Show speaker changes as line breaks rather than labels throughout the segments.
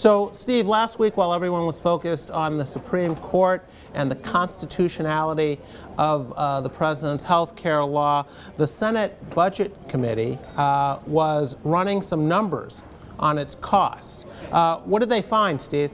So, Steve, last week while everyone was focused on the Supreme Court and the constitutionality of the president's health care law, the Senate Budget Committee was running some numbers on its cost. What did they find, Steve?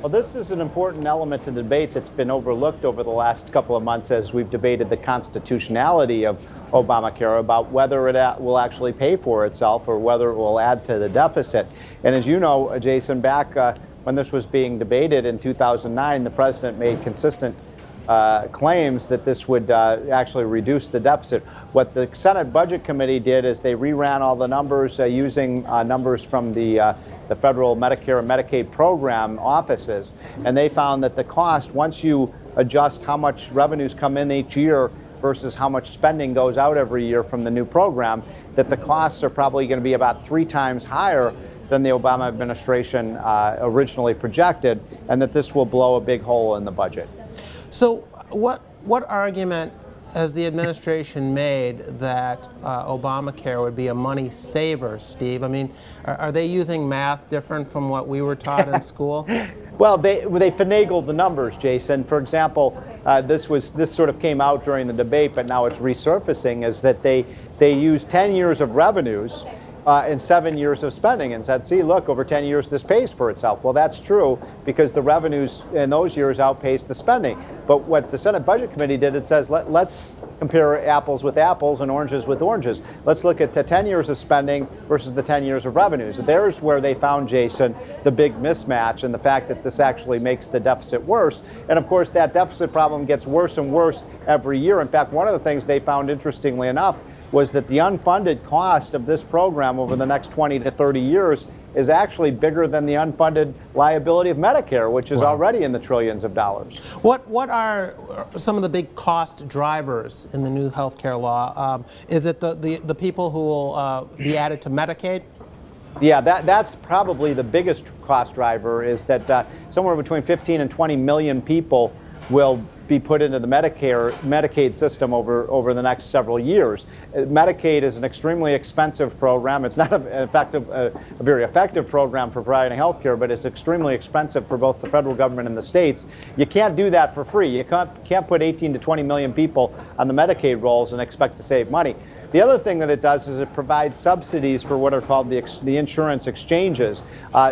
Well, this is an important element to the debate that's been overlooked over the last couple of months as we've debated the constitutionality of Obamacare, about whether it will actually pay for itself or whether it will add to the deficit. And as you know, Jason, back when this was being debated in 2009, the president made consistent claims that this would actually reduce the deficit. What the Senate Budget Committee did is they reran all the numbers using numbers from the federal Medicare and Medicaid program offices, and they found that the cost, once you adjust how much revenues come in each year versus how much spending goes out every year from the new program, that the costs are probably going to be about 3 times higher than the Obama administration originally projected, and that this will blow a big hole in the budget.
So what argument has the administration made that Obamacare would be a money saver, Steve? I mean, are they using math different from what we were taught in school?
Well, they finagled the numbers, Jason. For example, this sort of came out during the debate, but now it's resurfacing, is that they used 10 years of revenues and 7 years of spending and said, see, look, over 10 years this pays for itself. Well, that's true because the revenues in those years outpaced the spending. But what the Senate Budget Committee did, it says, let's compare apples with apples and oranges with oranges. Let's look at the 10 years of spending versus the 10 years of revenues. There's where they found, Jason, the big mismatch and the fact that this actually makes the deficit worse. And of course, that deficit problem gets worse and worse every year. In fact, one of the things they found, interestingly enough, was that the unfunded cost of this program over the next 20 to 30 years is actually bigger than the unfunded liability of Medicare, which is already in the trillions of dollars.
What are some of the big cost drivers in the new health care law? Is it the people who will be added to Medicaid?
Yeah, that's probably the biggest cost driver, is that somewhere between 15 and 20 million people will be put into the Medicaid system over the next several years. Medicaid is an extremely expensive program. It's not a very effective program for providing health care, but it's extremely expensive for both the federal government and the states. You can't do that for free. You can't put 18 to 20 million people on the Medicaid rolls and expect to save money. The other thing that it does is it provides subsidies for what are called the insurance exchanges,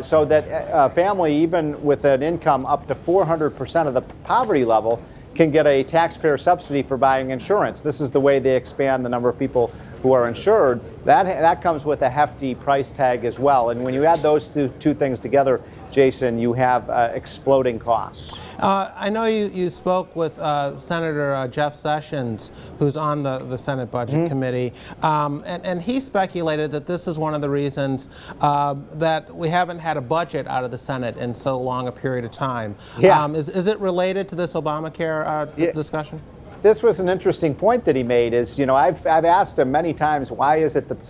so that a family, even with an income up to 400% of the poverty level, can get a taxpayer subsidy for buying insurance. This is the way they expand the number of people who are insured. That comes with a hefty price tag as well. And when you add those two things together, Jason, you have exploding costs.
I know you spoke with Senator Jeff Sessions, who's on the Senate Budget Committee, and he speculated that this is one of the reasons that we haven't had a budget out of the Senate in so long a period of time.
Yeah.
Is it related to this Obamacare discussion?
This was an interesting point that he made. Is, you know, I've asked him many times, why is it that the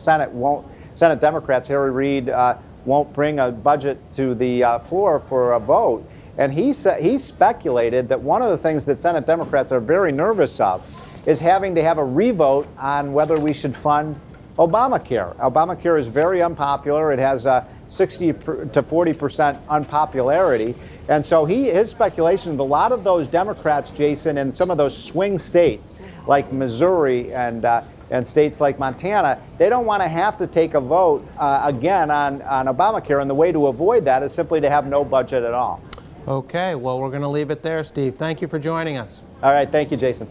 Senate Democrats, Harry Reid, won't bring a budget to the floor for a vote? And he speculated that one of the things that Senate Democrats are very nervous of is having to have a revote on whether we should fund Obamacare. Obamacare is very unpopular. It has 60 to 40% unpopularity. And so his speculation, a lot of those Democrats, Jason, in some of those swing states like Missouri and states like Montana, they don't want to have to take a vote again on Obamacare. And the way to avoid that is simply to have no budget at all.
Okay, well, we're going to leave it there, Steve. Thank you for joining us.
All right, thank you, Jason.